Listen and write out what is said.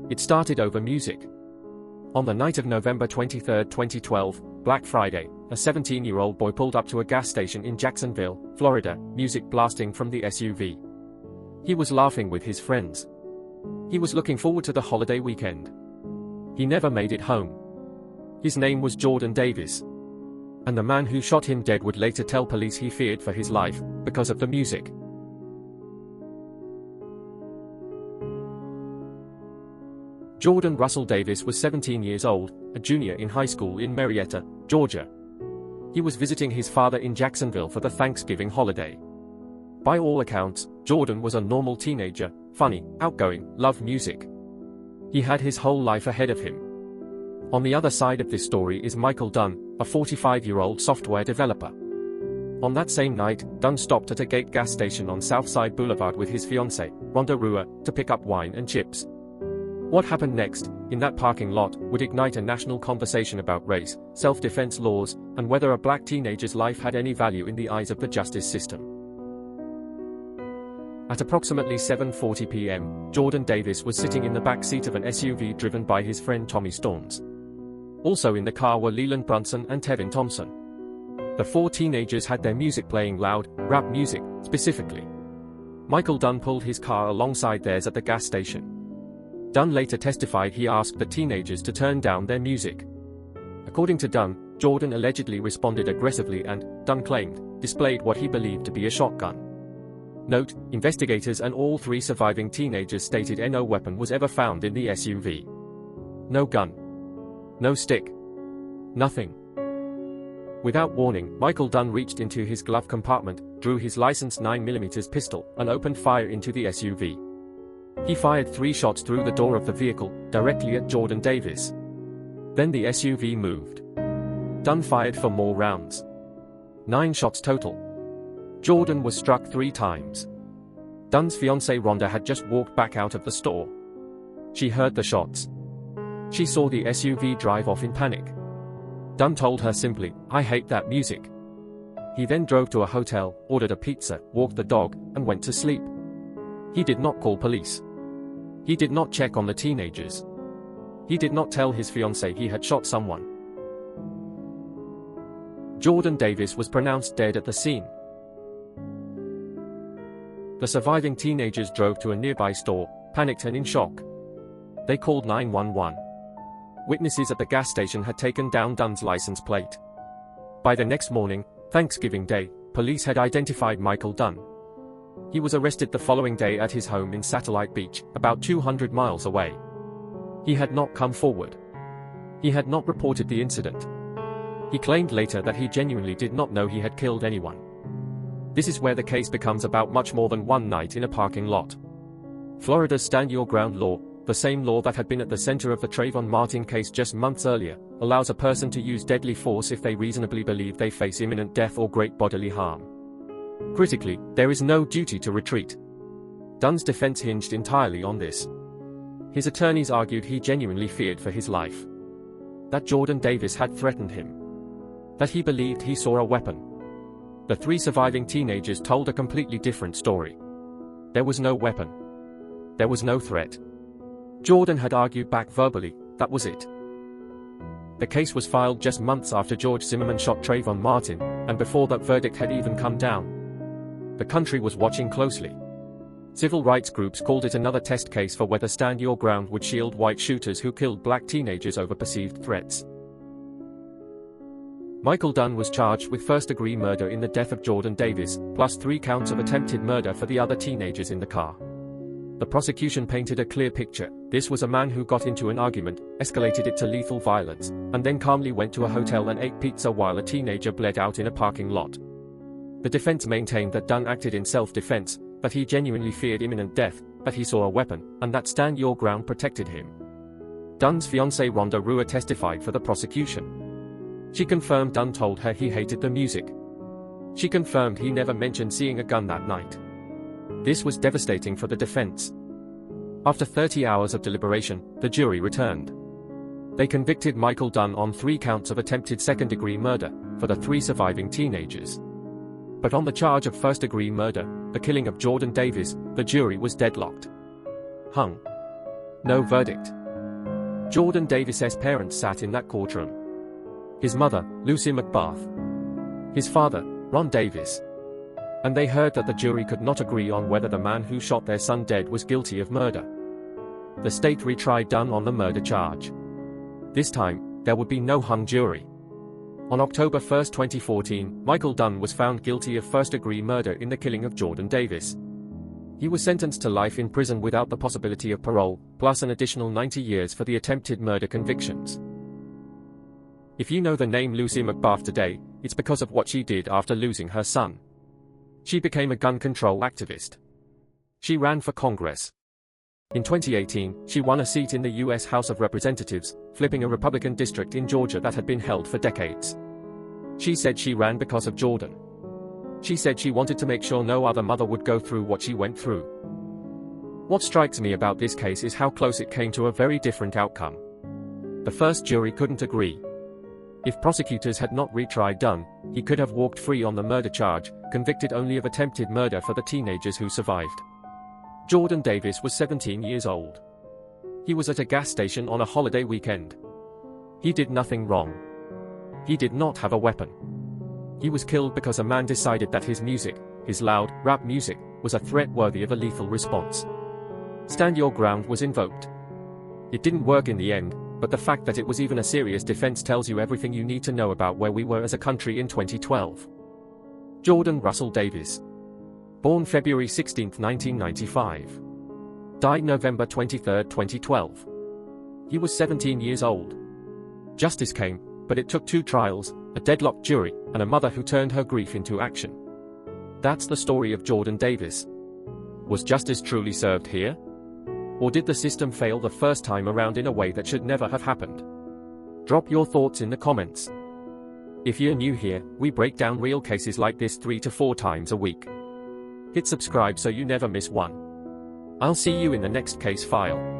It started over music. On the night of November 23, 2012, Black Friday, a 17-year-old boy pulled up to a gas station in Jacksonville, Florida, music blasting from the SUV. He was laughing with his friends. He was looking forward to the holiday weekend. He never made it home. His name was Jordan Davis. And the man who shot him dead would later tell police he feared for his life because of the music. Jordan Russell Davis was 17 years old, a junior in high school in Marietta, Georgia. He was visiting his father in Jacksonville for the Thanksgiving holiday. By all accounts, Jordan was a normal teenager, funny, outgoing, loved music. He had his whole life ahead of him. On the other side of this story is Michael Dunn, a 45-year-old software developer. On that same night, Dunn stopped at a Gate gas station on Southside Boulevard with his fiancée, Rhonda Rua, to pick up wine and chips. What happened next, in that parking lot, would ignite a national conversation about race, self-defense laws, and whether a black teenager's life had any value in the eyes of the justice system. At approximately 7:40 p.m., Jordan Davis was sitting in the back seat of an SUV driven by his friend Tommy Storms. Also in the car were Leland Brunson and Tevin Thompson. The four teenagers had their music playing loud, rap music, specifically. Michael Dunn pulled his car alongside theirs at the gas station. Dunn later testified he asked the teenagers to turn down their music. According to Dunn, Jordan allegedly responded aggressively and, Dunn claimed, displayed what he believed to be a shotgun. Note, investigators and all three surviving teenagers stated no weapon was ever found in the SUV. No gun. No stick. Nothing. Without warning, Michael Dunn reached into his glove compartment, drew his licensed 9mm pistol, and opened fire into the SUV. He fired 3 shots through the door of the vehicle, directly at Jordan Davis. Then the SUV moved. Dunn fired for more rounds. 9 shots total. Jordan was struck 3 times. Dunn's fiancée Rhonda had just walked back out of the store. She heard the shots. She saw the SUV drive off in panic. Dunn told her simply, "I hate that music." He then drove to a hotel, ordered a pizza, walked the dog, and went to sleep. He did not call police. He did not check on the teenagers. He did not tell his fiancée he had shot someone. Jordan Davis was pronounced dead at the scene. The surviving teenagers drove to a nearby store, panicked and in shock. They called 911. Witnesses at the gas station had taken down Dunn's license plate. By the next morning, Thanksgiving Day, police had identified Michael Dunn. He was arrested the following day at his home in Satellite Beach, about 200 miles away. He had not come forward. He had not reported the incident. He claimed later that he genuinely did not know he had killed anyone. This is where the case becomes about much more than one night in a parking lot. Florida's Stand Your Ground law, the same law that had been at the center of the Trayvon Martin case just months earlier, allows a person to use deadly force if they reasonably believe they face imminent death or great bodily harm. Critically, there is no duty to retreat. Dunn's defense hinged entirely on this. His attorneys argued he genuinely feared for his life. That Jordan Davis had threatened him. That he believed he saw a weapon. The 3 surviving teenagers told a completely different story. There was no weapon. There was no threat. Jordan had argued back verbally, that was it. The case was filed just months after George Zimmerman shot Trayvon Martin, and before that verdict had even come down. The country was watching closely. Civil rights groups called it another test case for whether Stand Your Ground would shield white shooters who killed black teenagers over perceived threats. Michael Dunn was charged with first-degree murder in the death of Jordan Davis, plus 3 counts of attempted murder for the other teenagers in the car. The prosecution painted a clear picture. This was a man who got into an argument, escalated it to lethal violence, and then calmly went to a hotel and ate pizza while a teenager bled out in a parking lot. The defense maintained that Dunn acted in self-defense, that he genuinely feared imminent death, that he saw a weapon, and that Stand Your Ground protected him. Dunn's fiancée Rhonda Rua testified for the prosecution. She confirmed Dunn told her he hated the music. She confirmed he never mentioned seeing a gun that night. This was devastating for the defense. After 30 hours of deliberation, the jury returned. They convicted Michael Dunn on 3 counts of attempted second-degree murder, for the 3 surviving teenagers. But on the charge of first-degree murder, the killing of Jordan Davis, the jury was deadlocked. Hung. No verdict. Jordan Davis's parents sat in that courtroom. His mother, Lucy McBath. His father, Ron Davis. And they heard that the jury could not agree on whether the man who shot their son dead was guilty of murder. The state retried Dunn on the murder charge. This time, there would be no hung jury. On October 1, 2014, Michael Dunn was found guilty of first-degree murder in the killing of Jordan Davis. He was sentenced to life in prison without the possibility of parole, plus an additional 90 years for the attempted murder convictions. If you know the name Lucy McBath today, it's because of what she did after losing her son. She became a gun control activist. She ran for Congress. In 2018, she won a seat in the U.S. House of Representatives, flipping a Republican district in Georgia that had been held for decades. She said she ran because of Jordan. She said she wanted to make sure no other mother would go through what she went through. What strikes me about this case is how close it came to a very different outcome. The first jury couldn't agree. If prosecutors had not retried Dunn, he could have walked free on the murder charge, convicted only of attempted murder for the teenagers who survived. Jordan Davis was 17 years old. He was at a gas station on a holiday weekend. He did nothing wrong. He did not have a weapon. He was killed because a man decided that his music, his loud, rap music, was a threat worthy of a lethal response. Stand your ground was invoked. It didn't work in the end, but the fact that it was even a serious defense tells you everything you need to know about where we were as a country in 2012. Jordan Russell Davis. Born February 16, 1995. Died November 23, 2012. He was 17 years old. Justice came, but it took 2 trials, a deadlocked jury, and a mother who turned her grief into action. That's the story of Jordan Davis. Was justice truly served here? Or did the system fail the first time around in a way that should never have happened? Drop your thoughts in the comments. If you're new here, we break down real cases like this 3 to 4 times a week. Hit subscribe so you never miss one. I'll see you in the next case file.